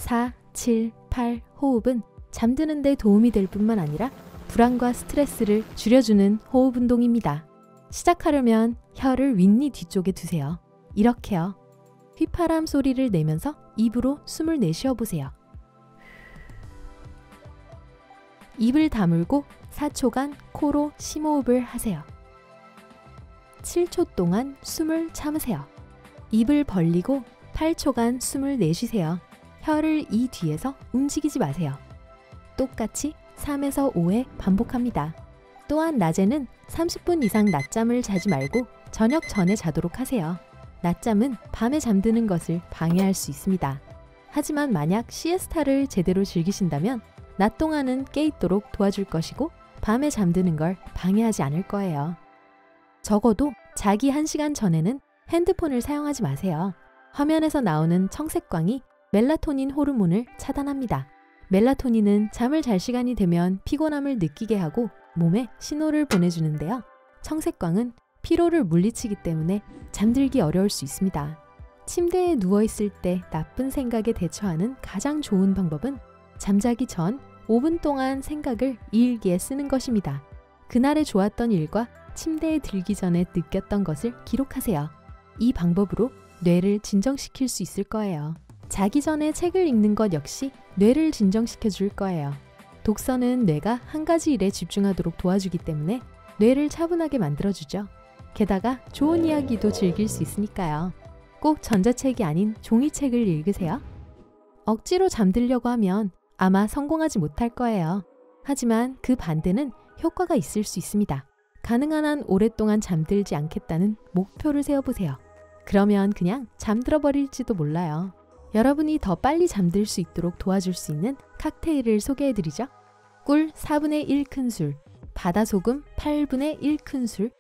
4, 7, 8 호흡은 잠드는 데 도움이 될 뿐만 아니라 불안과 스트레스를 줄여주는 호흡 운동입니다. 시작하려면 혀를 윗니 뒤쪽에 두세요. 이렇게요. 휘파람 소리를 내면서 입으로 숨을 내쉬어 보세요. 입을 다물고 4초간 코로 심호흡을 하세요. 7초 동안 숨을 참으세요. 입을 벌리고 8초간 숨을 내쉬세요. 혀를 이 뒤에서 움직이지 마세요. 똑같이 3에서 5회 반복합니다. 또한 낮에는 30분 이상 낮잠을 자지 말고 저녁 전에 자도록 하세요. 낮잠은 밤에 잠드는 것을 방해할 수 있습니다. 하지만 만약 시에스타를 제대로 즐기신다면 낮 동안은 깨 있도록 도와줄 것이고 밤에 잠드는 걸 방해하지 않을 거예요. 적어도 자기 1시간 전에는 핸드폰을 사용하지 마세요. 화면에서 나오는 청색광이 멜라토닌 호르몬을 차단합니다. 멜라토닌은 잠을 잘 시간이 되면 피곤함을 느끼게 하고 몸에 신호를 보내주는데요. 청색광은 피로를 물리치기 때문에 잠들기 어려울 수 있습니다. 침대에 누워있을 때 나쁜 생각에 대처하는 가장 좋은 방법은 잠자기 전 5분 동안 생각을 일기에 쓰는 것입니다. 그날의 좋았던 일과 침대에 들기 전에 느꼈던 것을 기록하세요. 이 방법으로 뇌를 진정시킬 수 있을 거예요. 자기 전에 책을 읽는 것 역시 뇌를 진정시켜 줄 거예요. 독서는 뇌가 한 가지 일에 집중하도록 도와주기 때문에 뇌를 차분하게 만들어주죠. 게다가 좋은 이야기도 즐길 수 있으니까요. 꼭 전자책이 아닌 종이책을 읽으세요. 억지로 잠들려고 하면 아마 성공하지 못할 거예요. 하지만 그 반대는 효과가 있을 수 있습니다. 가능한 한 오랫동안 잠들지 않겠다는 목표를 세워보세요. 그러면 그냥 잠들어 버릴지도 몰라요. 여러분이 더 빨리 잠들 수 있도록 도와줄 수 있는 칵테일을 소개해드리죠. 꿀 4분의 1큰술, 바다소금 8분의 1큰술,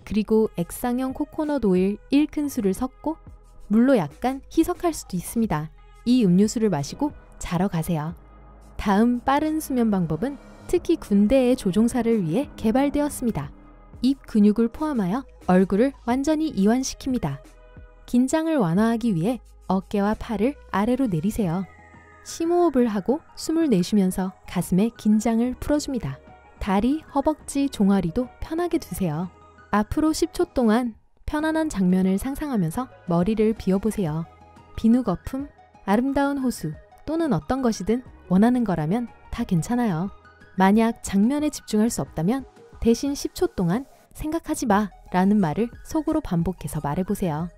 그리고 액상형 코코넛 오일 1큰술을 섞고 물로 약간 희석할 수도 있습니다. 이 음료수를 마시고 자러 가세요. 다음 빠른 수면 방법은 특히 군대의 조종사를 위해 개발되었습니다. 입 근육을 포함하여 얼굴을 완전히 이완시킵니다. 긴장을 완화하기 위해 어깨와 팔을 아래로 내리세요. 심호흡을 하고 숨을 내쉬면서 가슴의 긴장을 풀어줍니다. 다리, 허벅지, 종아리도 편하게 두세요. 앞으로 10초 동안 편안한 장면을 상상하면서 머리를 비워보세요. 비누 거품, 아름다운 호수 또는 어떤 것이든 원하는 거라면 다 괜찮아요. 만약 장면에 집중할 수 없다면 대신 10초 동안 생각하지 마 라는 말을 속으로 반복해서 말해보세요.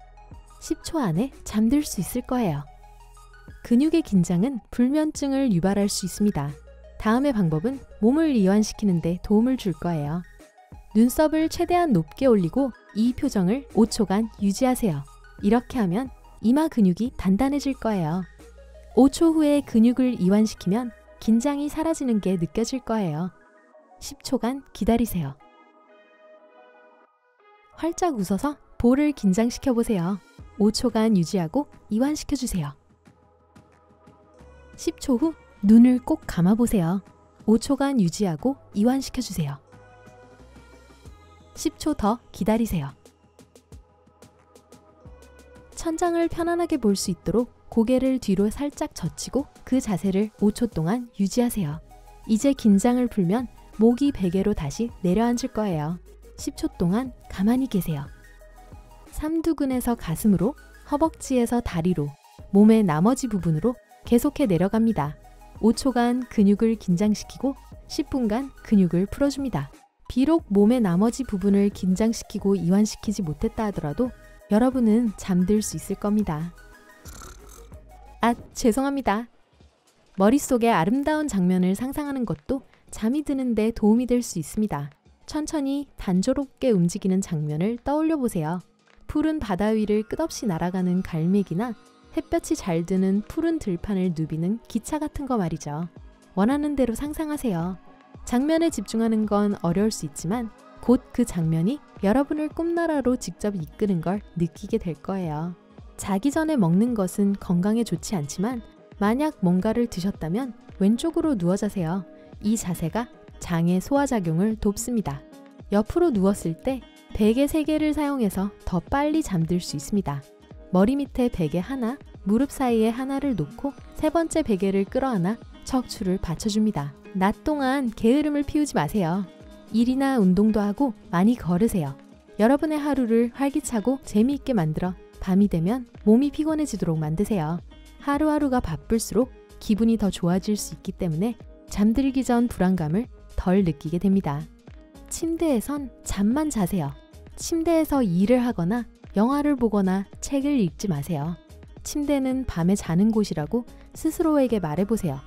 10초 안에 잠들 수 있을 거예요. 근육의 긴장은 불면증을 유발할 수 있습니다. 다음의 방법은 몸을 이완시키는 데 도움을 줄 거예요. 눈썹을 최대한 높게 올리고 이 표정을 5초간 유지하세요. 이렇게 하면 이마 근육이 단단해질 거예요. 5초 후에 근육을 이완시키면 긴장이 사라지는 게 느껴질 거예요. 10초간 기다리세요. 활짝 웃어서 볼을 긴장시켜 보세요. 5초간 유지하고 이완시켜주세요. 10초 후 눈을 꼭 감아보세요. 5초간 유지하고 이완시켜주세요. 10초 더 기다리세요. 천장을 편안하게 볼 수 있도록 고개를 뒤로 살짝 젖히고 그 자세를 5초 동안 유지하세요. 이제 긴장을 풀면 목이 베개로 다시 내려앉을 거예요. 10초 동안 가만히 계세요. 삼두근에서 가슴으로, 허벅지에서 다리로, 몸의 나머지 부분으로 계속해 내려갑니다. 5초간 근육을 긴장시키고 10분간 근육을 풀어줍니다. 비록 몸의 나머지 부분을 긴장시키고 이완시키지 못했다 하더라도 여러분은 잠들 수 있을 겁니다. 아, 죄송합니다. 머릿속에 아름다운 장면을 상상하는 것도 잠이 드는데 도움이 될 수 있습니다. 천천히 단조롭게 움직이는 장면을 떠올려 보세요. 푸른 바다 위를 끝없이 날아가는 갈매기나 햇볕이 잘 드는 푸른 들판을 누비는 기차 같은 거 말이죠. 원하는 대로 상상하세요. 장면에 집중하는 건 어려울 수 있지만 곧 그 장면이 여러분을 꿈나라로 직접 이끄는 걸 느끼게 될 거예요. 자기 전에 먹는 것은 건강에 좋지 않지만 만약 뭔가를 드셨다면 왼쪽으로 누워 자세요. 이 자세가 장의 소화작용을 돕습니다. 옆으로 누웠을 때 베개 3개를 사용해서 더 빨리 잠들 수 있습니다. 머리 밑에 베개 하나, 무릎 사이에 하나를 놓고 세 번째 베개를 끌어안아 척추를 받쳐줍니다. 낮 동안 게으름을 피우지 마세요. 일이나 운동도 하고 많이 걸으세요. 여러분의 하루를 활기차고 재미있게 만들어 밤이 되면 몸이 피곤해지도록 만드세요. 하루하루가 바쁠수록 기분이 더 좋아질 수 있기 때문에 잠들기 전 불안감을 덜 느끼게 됩니다. 침대에선 잠만 자세요. 침대에서 일을 하거나 영화를 보거나 책을 읽지 마세요. 침대는 밤에 자는 곳이라고 스스로에게 말해보세요.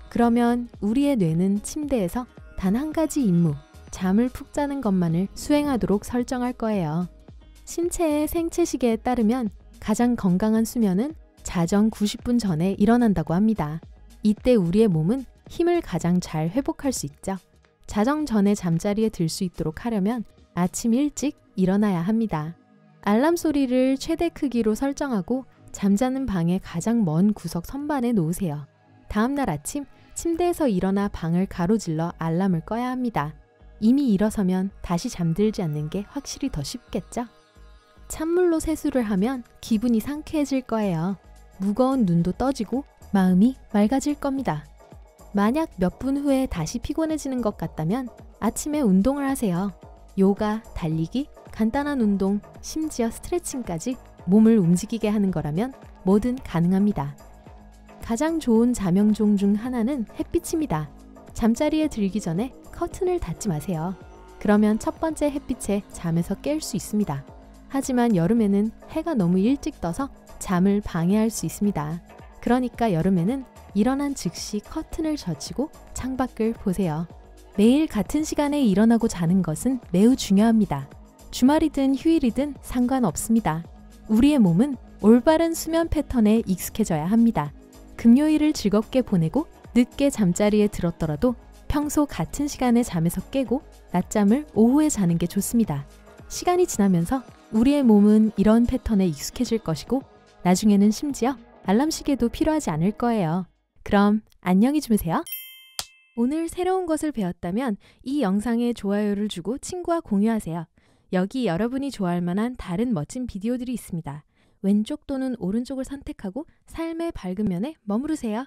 그러면 우리의 뇌는 침대에서 단 한 가지 임무, 잠을 푹 자는 것만을 수행하도록 설정할 거예요. 신체의 생체시계에 따르면 가장 건강한 수면은 자정 90분 전에 일어난다고 합니다. 이때 우리의 몸은 힘을 가장 잘 회복할 수 있죠. 자정 전에 잠자리에 들 수 있도록 하려면 아침 일찍 일어나야 합니다. 알람 소리를 최대 크기로 설정하고 잠자는 방의 가장 먼 구석 선반에 놓으세요. 다음날 아침 침대에서 일어나 방을 가로질러 알람을 꺼야 합니다. 이미 일어서면 다시 잠들지 않는 게 확실히 더 쉽겠죠? 찬물로 세수를 하면 기분이 상쾌해질 거예요. 무거운 눈도 떠지고 마음이 맑아질 겁니다. 만약 몇 분 후에 다시 피곤해지는 것 같다면 아침에 운동을 하세요. 요가, 달리기, 간단한 운동, 심지어 스트레칭까지 몸을 움직이게 하는 거라면 뭐든 가능합니다. 가장 좋은 자명종 중 하나는 햇빛입니다. 잠자리에 들기 전에 커튼을 닫지 마세요. 그러면 첫 번째 햇빛에 잠에서 깰 수 있습니다. 하지만 여름에는 해가 너무 일찍 떠서 잠을 방해할 수 있습니다. 그러니까 여름에는 일어난 즉시 커튼을 젖히고 창밖을 보세요. 매일 같은 시간에 일어나고 자는 것은 매우 중요합니다. 주말이든 휴일이든 상관없습니다. 우리의 몸은 올바른 수면 패턴에 익숙해져야 합니다. 금요일을 즐겁게 보내고 늦게 잠자리에 들었더라도 평소 같은 시간에 잠에서 깨고 낮잠을 오후에 자는 게 좋습니다. 시간이 지나면서 우리의 몸은 이런 패턴에 익숙해질 것이고 나중에는 심지어 알람 시계도 필요하지 않을 거예요. 그럼 안녕히 주무세요. 오늘 새로운 것을 배웠다면 이 영상에 좋아요를 주고 친구와 공유하세요. 여기 여러분이 좋아할 만한 다른 멋진 비디오들이 있습니다. 왼쪽 또는 오른쪽을 선택하고 삶의 밝은 면에 머무르세요.